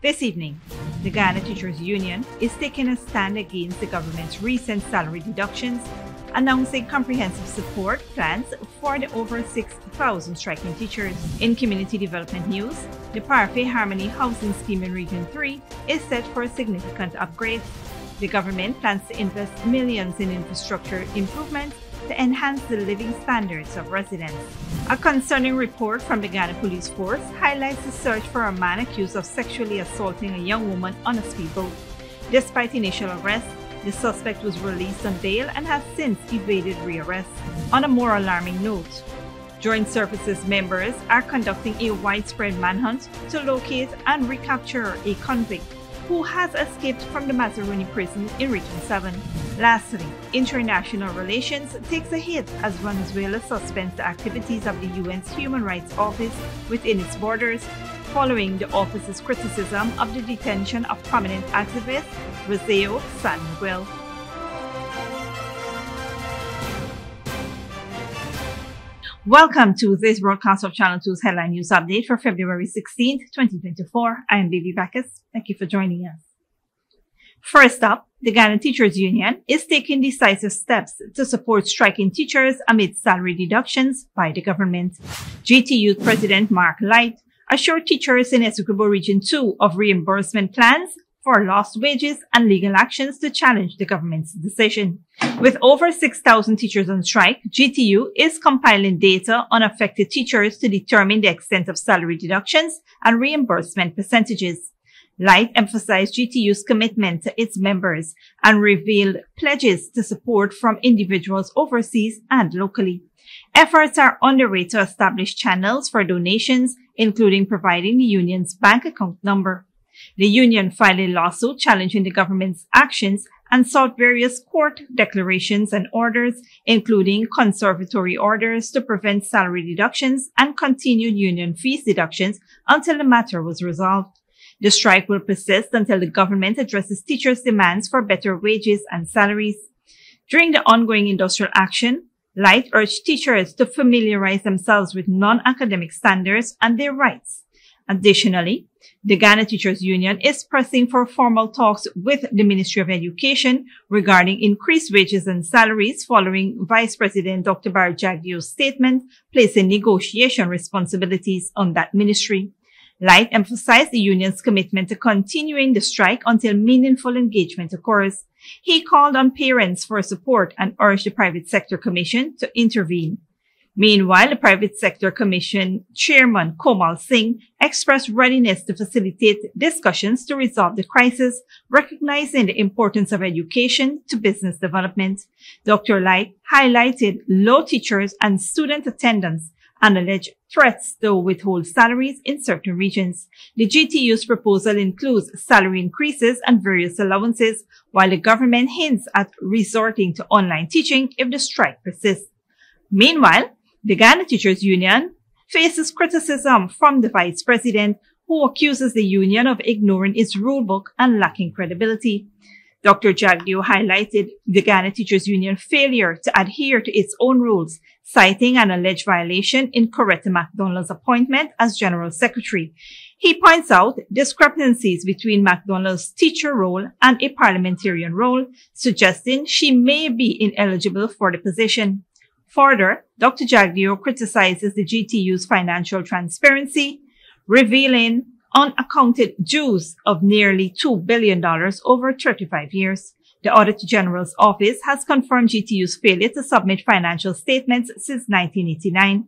This evening, the Ghana Teachers Union is taking a stand against the government's recent salary deductions, announcing comprehensive support plans for the over 6,000 striking teachers. In community development news, the Parfait Harmony Housing Scheme in Region 3 is set for significant upgrades. The government plans to invest millions in infrastructure improvements to enhance the living standards of residents. A concerning report from the Ghana Police Force highlights the search for a man accused of sexually assaulting a young woman on a speedboat. Despite initial arrest, the suspect was released on bail and has since evaded rearrest. On a more alarming note, Joint Services members are conducting a widespread manhunt to locate and recapture a convict who has escaped from the Mazaruni prison in Region 7. Lastly, international relations takes a hit as Venezuela suspends the activities of the UN's Human Rights Office within its borders, following the office's criticism of the detention of prominent activist Roseo San Miguel. Welcome to this broadcast of Channel 2's Headline News Update for February 16th, 2024. I am Baby Bacchus. Thank you for joining us. First up, the Ghana Teachers Union is taking decisive steps to support striking teachers amid salary deductions by the government. GTU President Mark Light assured teachers in Essequibo Region 2 of reimbursement plans for lost wages and legal actions to challenge the government's decision. With over 6,000 teachers on strike, GTU is compiling data on affected teachers to determine the extent of salary deductions and reimbursement percentages. Light emphasized GTU's commitment to its members and revealed pledges to support from individuals overseas and locally. Efforts are underway to establish channels for donations, including providing the union's bank account number. The union filed a lawsuit challenging the government's actions and sought various court declarations and orders, including conservatory orders to prevent salary deductions and continued union fees deductions until the matter was resolved. The strike will persist until the government addresses teachers' demands for better wages and salaries. During the ongoing industrial action, Light urged teachers to familiarize themselves with non-academic standards and their rights. Additionally, the Ghana Teachers Union is pressing for formal talks with the Ministry of Education regarding increased wages and salaries following Vice President Dr. Barry Jagdio's statement placing negotiation responsibilities on that ministry. Light emphasized the union's commitment to continuing the strike until meaningful engagement occurs. He called on parents for support and urged the Private Sector Commission to intervene. Meanwhile, the Private Sector Commission Chairman Komal Singh expressed readiness to facilitate discussions to resolve the crisis, recognizing the importance of education to business development. Dr. Light highlighted low teachers and student attendance and alleged threats to withhold salaries in certain regions. The GTU's proposal includes salary increases and various allowances, while the government hints at resorting to online teaching if the strike persists. Meanwhile, the Ghana Teachers Union faces criticism from the Vice President, who accuses the union of ignoring its rulebook and lacking credibility. Dr. Jagdio highlighted the Ghana Teachers Union failure to adhere to its own rules, citing an alleged violation in Coretta MacDonald's appointment as General Secretary. He points out discrepancies between MacDonald's teacher role and a parliamentarian role, suggesting she may be ineligible for the position. Further, Dr. Jagdio criticizes the GTU's financial transparency, revealing unaccounted dues of nearly $2 billion over 35 years. The Auditor General's office has confirmed GTU's failure to submit financial statements since 1989.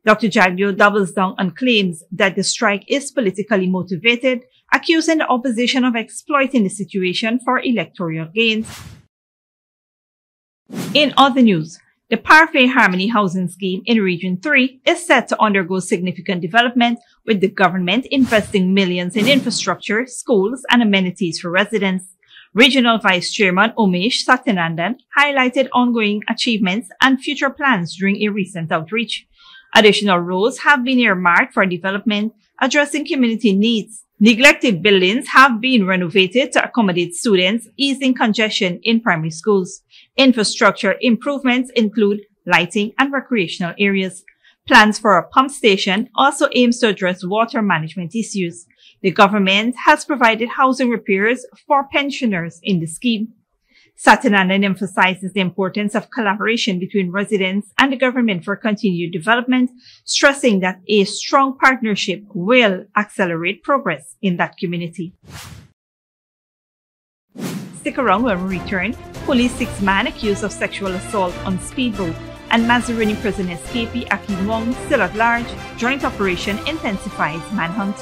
Dr. Jagdio doubles down on claims that the strike is politically motivated, accusing the opposition of exploiting the situation for electoral gains. In other news, the Parfait Harmony Housing Scheme in Region 3 is set to undergo significant development, with the government investing millions in infrastructure, schools, and amenities for residents. Regional Vice Chairman Umesh Satyanandan highlighted ongoing achievements and future plans during a recent outreach. Additional roads have been earmarked for development, addressing community needs. Neglected buildings have been renovated to accommodate students, easing congestion in primary schools. Infrastructure improvements include lighting and recreational areas. Plans for a pump station also aims to address water management issues. The government has provided housing repairs for pensioners in the scheme. Sarandon emphasizes the importance of collaboration between residents and the government for continued development, stressing that a strong partnership will accelerate progress in that community. Stick around when we return. Police 6-man accused of sexual assault on speedboat and Mazaruni prison escapee Akin Wong still at large. Joint operation intensifies manhunt.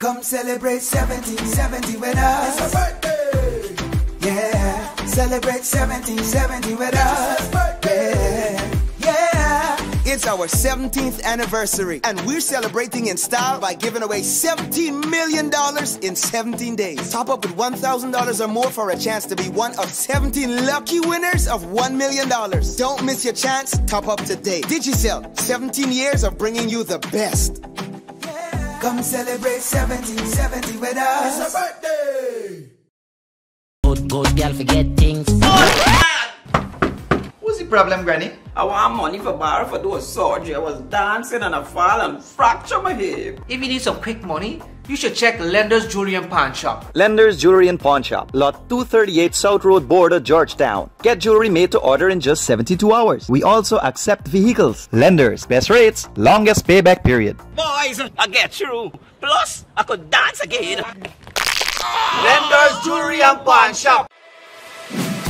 Come celebrate 1770 with us. It's my birthday. Yeah, celebrate 1770 with us. Yeah. It's our 17th anniversary, and we're celebrating in style by giving away $17 million in 17 days. Top up with $1,000 or more for a chance to be one of 17 lucky winners of $1 million. Don't miss your chance. Top up today. Digicel, 17 years of bringing you the best. Come celebrate 1770 with us. It's my birthday. Good girl forget things. What's the problem, Granny? I want money for borrow for doing surgery. I was dancing and I fall and fracture my hip. If you need some quick money, you should check Lender's Jewelry and Pawn Shop. Lender's Jewelry and Pawn Shop, Lot 238 South Road Border, Georgetown. Get jewelry made to order in just 72 hours. We also accept vehicles. Lender's, best rates, longest payback period. Boys, I get through. Plus, I could dance again. Lender's Jewelry and Pawn Shop.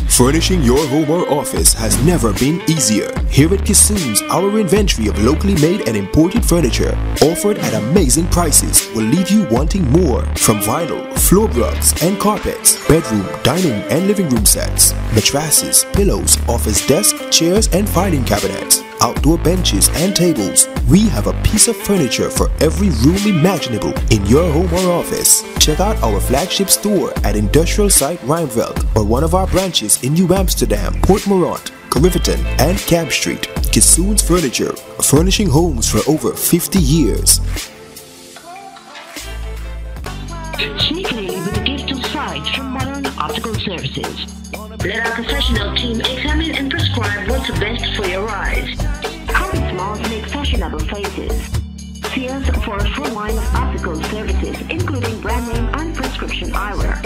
Furnishing your home or office has never been easier. Here at Kissoon's, our inventory of locally made and imported furniture, offered at amazing prices, will leave you wanting more. From vinyl, floor rugs and carpets, bedroom, dining and living room sets, mattresses, pillows, office desk, chairs and filing cabinets, outdoor benches and tables. We have a piece of furniture for every room imaginable in your home or office. Check out our flagship store at Industrial Site Rijnveld or one of our branches in New Amsterdam, Port Morant, Riverton and Camp Street. Kissoon's Furniture, furnishing homes for over 50 years. Sneakily with a gift of sight from Modern Optical Services. Let our professional team examine and prescribe what's best for your eyes. Our smalls make fashionable faces. See us for a full line of optical services, including brand name and prescription eyewear.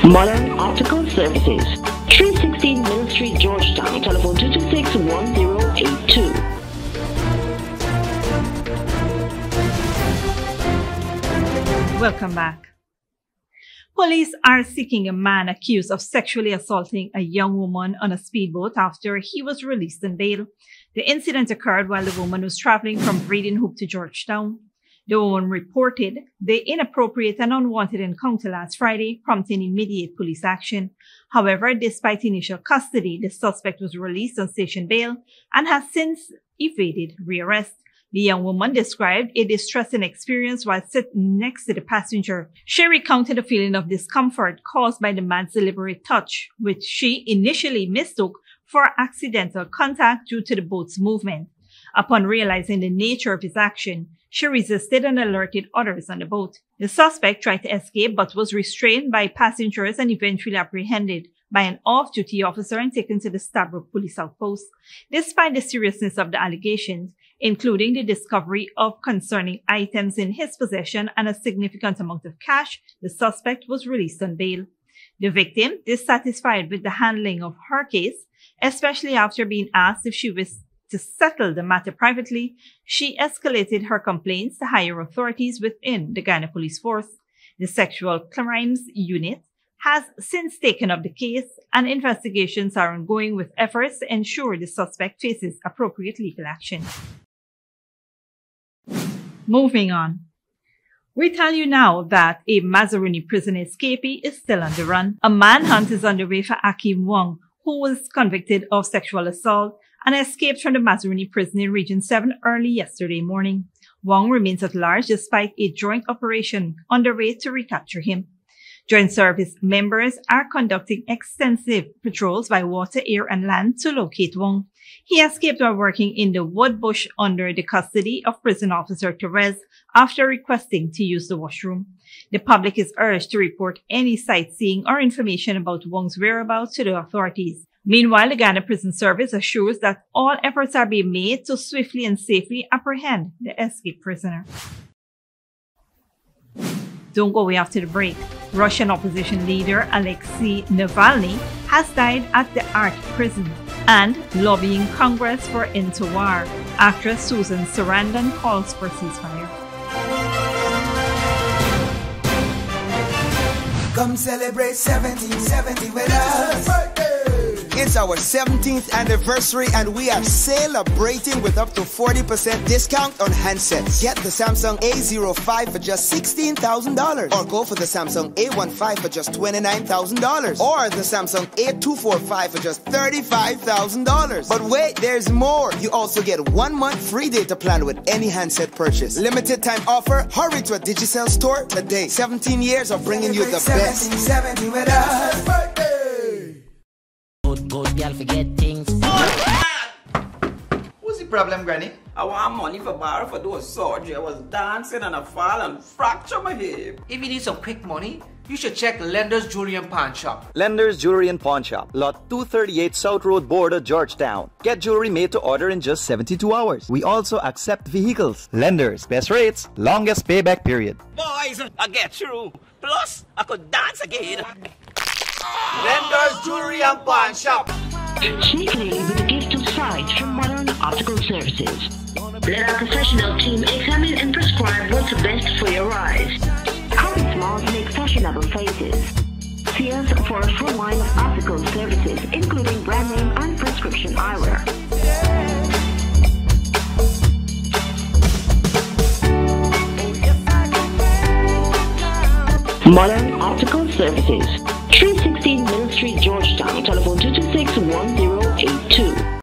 Modern Optical Services, 316 Mill Street, Georgetown, telephone 226-1082. Welcome back. Police are seeking a man accused of sexually assaulting a young woman on a speedboat after he was released on bail. The incident occurred while the woman was traveling from Breeden Hoop to Georgetown. The woman reported the inappropriate and unwanted encounter last Friday, prompting immediate police action. However, despite initial custody, the suspect was released on station bail and has since evaded rearrest. The young woman described a distressing experience while sitting next to the passenger. She recounted a feeling of discomfort caused by the man's deliberate touch, which she initially mistook for accidental contact due to the boat's movement. Upon realizing the nature of his action, she resisted and alerted others on the boat. The suspect tried to escape but was restrained by passengers and eventually apprehended by an off-duty officer and taken to the Stabroek police outpost. Despite the seriousness of the allegations, including the discovery of concerning items in his possession and a significant amount of cash, the suspect was released on bail. The victim, dissatisfied with the handling of her case, especially after being asked if she wished to settle the matter privately, she escalated her complaints to higher authorities within the Ghana Police Force. The Sexual Crimes Unit has since taken up the case, and investigations are ongoing with efforts to ensure the suspect faces appropriate legal action. Moving on. We tell you now that a Mazaruni prison escapee is still on the run. A manhunt is underway for Akim Wong, who was convicted of sexual assault and escaped from the Mazaruni prison in Region 7 early yesterday morning. Wong remains at large despite a joint operation underway to recapture him. Joint service members are conducting extensive patrols by water, air, and land to locate Wong. He escaped while working in the wood bush under the custody of prison officer Torres after requesting to use the washroom. The public is urged to report any sightseeing or information about Wong's whereabouts to the authorities. Meanwhile, the Ghana Prison Service assures that all efforts are being made to swiftly and safely apprehend the escaped prisoner. Don't go away after the break. Russian opposition leader Alexei Navalny has died at the Arctic prison, and lobbying Congress for end to war. Actress Susan Sarandon calls for ceasefire. Come celebrate 1770 with us. It's our 17th anniversary and we are celebrating with up to 40% discount on handsets. Get the Samsung A05 for just $16,000 or go for the Samsung A15 for just $29,000 or the Samsung A245 for just $35,000. But wait, there's more. You also get 1 month free data plan with any handset purchase. Limited time offer. Hurry to a Digicel store today. 17 years of bringing you the best. 1770 with us. Good girl forget things. What's the problem, Granny? I want money for borrow for doing surgery. I was dancing and I fall and fracture my hip. If you need some quick money, you should check Lender's Jewelry and Pawn Shop. Lender's Jewelry and Pawn Shop, Lot 238 South Road Border, Georgetown. Get jewelry made to order in just 72 hours. We also accept vehicles. Lender's, best rates, longest payback period. Boys, I get through. Plus, I could dance again. Lender's Jewelry and Pawn Shop. Sneakily with a gift of sight from Modern Optical Services. Let our professional team examine and prescribe what's best for your eyes. Our smiles make fashionable faces. See us for a full line of optical services, including brand name and prescription eyewear. Modern Optical Services, 316 Middle Street, Georgetown. Telephone 226-1082.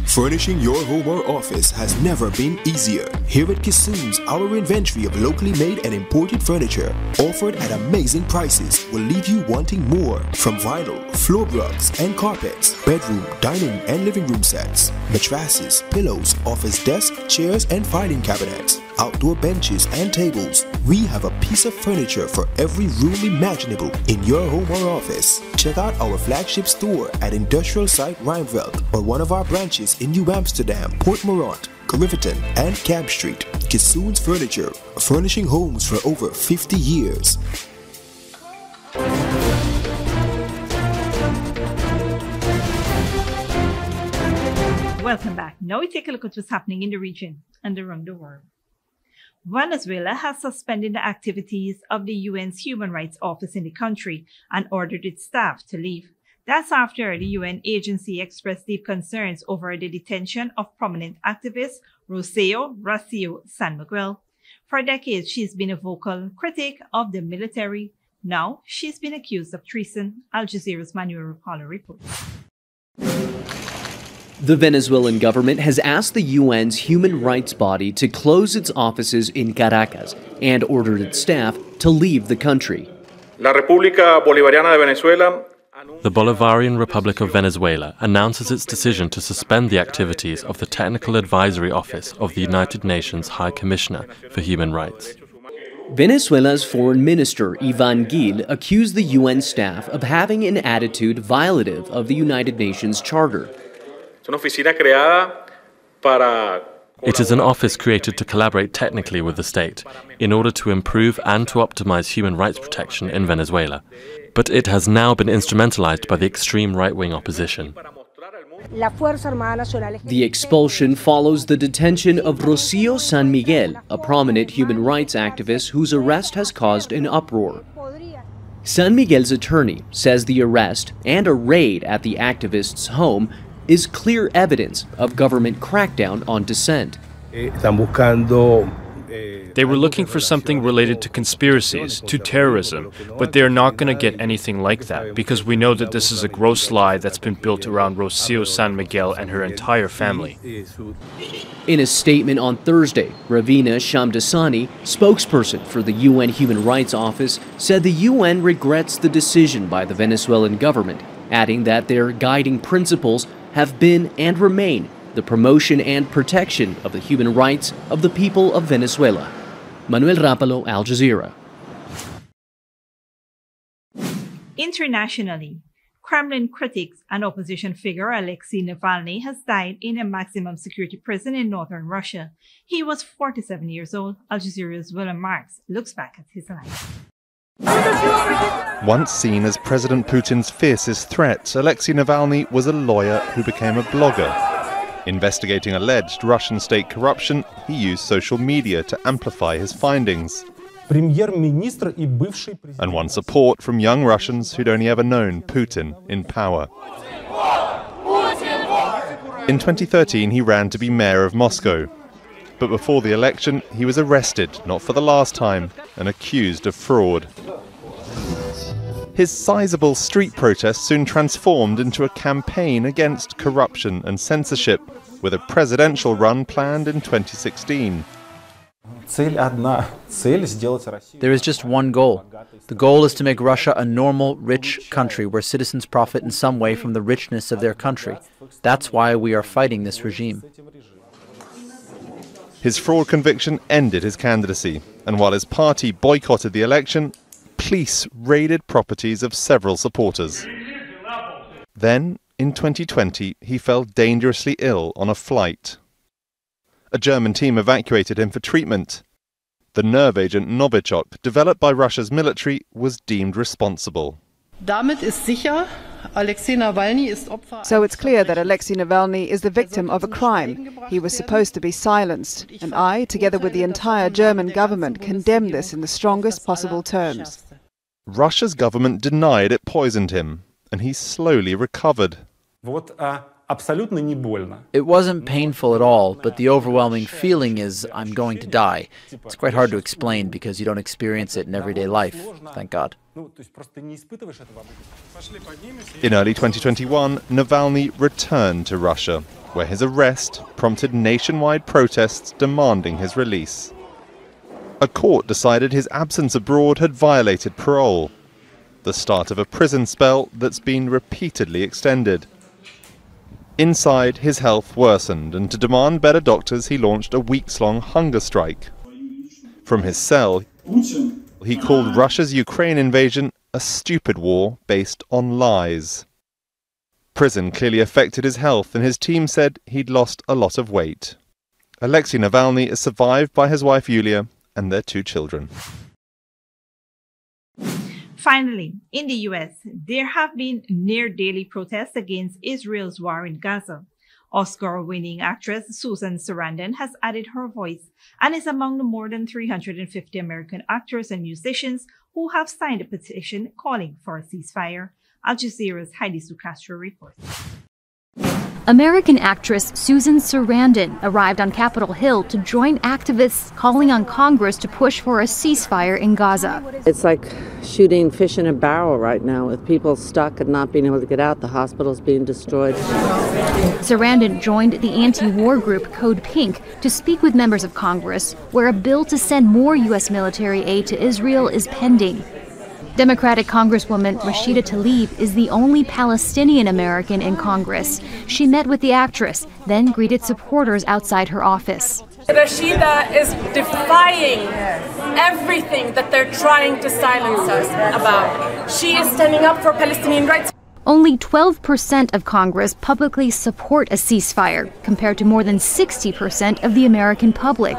Furnishing your home or office has never been easier. Here at Kissoon's, our inventory of locally made and imported furniture, offered at amazing prices, will leave you wanting more. From vinyl, floor rugs and carpets, bedroom, dining and living room sets, mattresses, pillows, office desk, chairs and filing cabinets, outdoor benches and tables. We have a piece of furniture for every room imaginable in your home or office. Check out our flagship store at Industrial Site Rijnveld or one of our branches in New Amsterdam, Port Morant, Riverton and Camp Street. Kissoon's Furniture, furnishing homes for over 50 years. Welcome back. Now we take a look at what's happening in the region and around the world. Venezuela has suspended the activities of the UN's Human Rights Office in the country and ordered its staff to leave. That's after the UN agency expressed deep concerns over the detention of prominent activist Rocio San Miguel. For decades, she's been a vocal critic of the military. Now, she's been accused of treason. Al Jazeera's Manuel Rapallo reports. The Venezuelan government has asked the UN's human rights body to close its offices in Caracas and ordered its staff to leave the country. La República Bolivariana de Venezuela. The Bolivarian Republic of Venezuela announces its decision to suspend the activities of the Technical Advisory Office of the United Nations High Commissioner for Human Rights. Venezuela's Foreign Minister Iván Gil accused the UN staff of having an attitude violative of the United Nations Charter. It is an office created to collaborate technically with the state in order to improve and to optimize human rights protection in Venezuela. But it has now been instrumentalized by the extreme right-wing opposition. The expulsion follows the detention of Rocio San Miguel, a prominent human rights activist whose arrest has caused an uproar. San Miguel's attorney says the arrest and a raid at the activist's home is clear evidence of government crackdown on dissent. They were looking for something related to conspiracies, to terrorism, but they're not going to get anything like that, because we know that this is a gross lie that's been built around Rocio San Miguel and her entire family. In a statement on Thursday, Ravina Shamdasani, spokesperson for the UN Human Rights Office, said the UN regrets the decision by the Venezuelan government, adding that their guiding principles have been and remain the promotion and protection of the human rights of the people of Venezuela. Manuel Rapalo, Al Jazeera. Internationally, Kremlin critic and opposition figure Alexei Navalny has died in a maximum security prison in northern Russia. He was 47 years old. Al Jazeera's Willem Marks looks back at his life. Once seen as President Putin's fiercest threat, Alexei Navalny was a lawyer who became a blogger. Investigating alleged Russian state corruption, he used social media to amplify his findings and won support from young Russians who'd only ever known Putin in power. In 2013, he ran to be mayor of Moscow. But before the election, he was arrested, not for the last time, and accused of fraud. His sizable street protests soon transformed into a campaign against corruption and censorship, with a presidential run planned in 2016. There is just one goal. The goal is to make Russia a normal, rich country where citizens profit in some way from the richness of their country. That's why we are fighting this regime. His fraud conviction ended his candidacy, and while his party boycotted the election, police raided properties of several supporters. Then, in 2020, he fell dangerously ill on a flight. A German team evacuated him for treatment. The nerve agent Novichok, developed by Russia's military, was deemed responsible. So it's clear that Alexei Navalny is the victim of a crime. He was supposed to be silenced, and I, together with the entire German government, condemn this in the strongest possible terms. Russia's government denied it poisoned him, and he slowly recovered. It wasn't painful at all, but the overwhelming feeling is I'm going to die. It's quite hard to explain because you don't experience it in everyday life, thank God. In early 2021, Navalny returned to Russia, where his arrest prompted nationwide protests demanding his release. A court decided his absence abroad had violated parole, the start of a prison spell that's been repeatedly extended. Inside, his health worsened, and to demand better doctors, he launched a weeks-long hunger strike. From his cell, he called Russia's Ukraine invasion a stupid war based on lies. Prison clearly affected his health, and his team said he'd lost a lot of weight. Alexei Navalny is survived by his wife Yulia and their 2 children. Finally, in the U.S., there have been near-daily protests against Israel's war in Gaza. Oscar-winning actress Susan Sarandon has added her voice and is among the more than 350 American actors and musicians who have signed a petition calling for a ceasefire. Al Jazeera's Heidi Sucastro reports. American actress Susan Sarandon arrived on Capitol Hill to join activists calling on Congress to push for a ceasefire in Gaza. It's like shooting fish in a barrel right now, with people stuck and not being able to get out, the hospitals being destroyed. Sarandon joined the anti-war group Code Pink to speak with members of Congress, where a bill to send more U.S. military aid to Israel is pending. Democratic Congresswoman Rashida Tlaib is the only Palestinian American in Congress. She met with the actress, then greeted supporters outside her office. Rashida is defying everything that they're trying to silence us about. She is standing up for Palestinian rights. Only 12% of Congress publicly support a ceasefire, compared to more than 60% of the American public.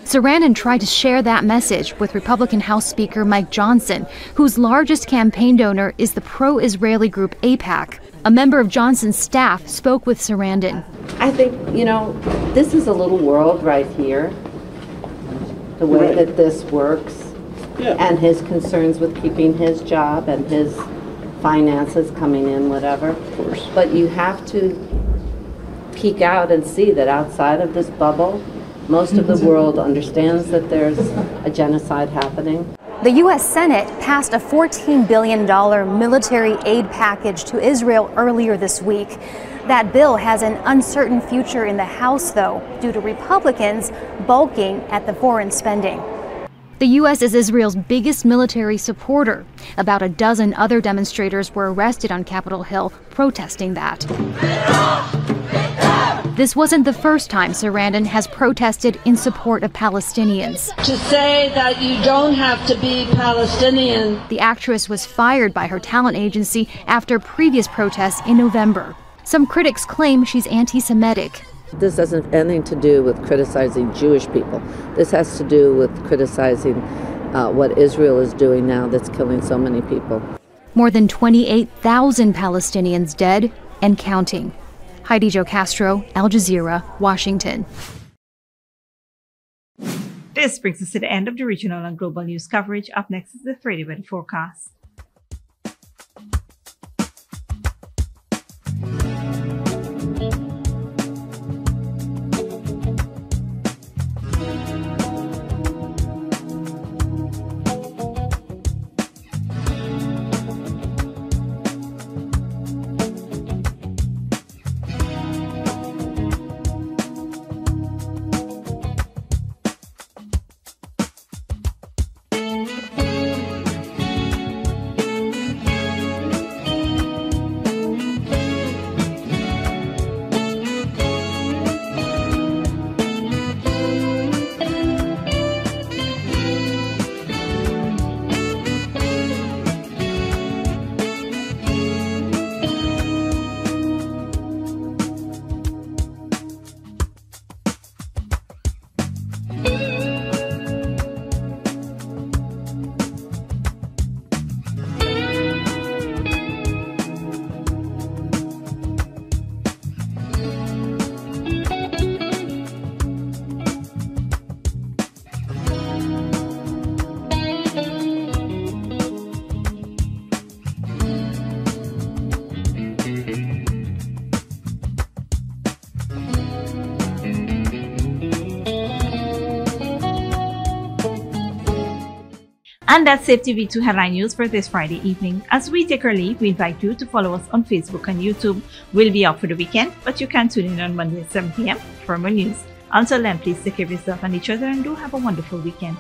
Sarandon tried to share that message with Republican House Speaker Mike Johnson, whose largest campaign donor is the pro-Israeli group AIPAC. A member of Johnson's staff spoke with Sarandon. I think, this is a little world right here, the way that this works, and his concerns with keeping his job and his finances coming in, whatever. Of course. But you have to peek out and see that outside of this bubble, Most of the world understands that there's a genocide happening. The U.S. Senate passed a $14 billion military aid package to Israel earlier this week. That bill has an uncertain future in the House, though, due to Republicans balking at the foreign spending. The U.S. is Israel's biggest military supporter. About a dozen other demonstrators were arrested on Capitol Hill protesting that. This wasn't the first time Sarandon has protested in support of Palestinians. To say that you don't have to be Palestinian. The actress was fired by her talent agency after previous protests in November. Some critics claim she's anti-Semitic. This doesn't have anything to do with criticizing Jewish people. This has to do with criticizing what Israel is doing now that's killing so many people. More than 28,000 Palestinians dead and counting. Heidi Jo Castro, Al Jazeera, Washington. This brings us to the end of the regional and global news coverage. Up next is the 3-day weather forecast. And that's Safety V2 headline news for this Friday evening. As we take our leave, we invite you to follow us on Facebook and YouTube. We'll be out for the weekend, but you can tune in on Monday at 7 p.m. for more news. Until then, please take care of yourself and each other and do have a wonderful weekend.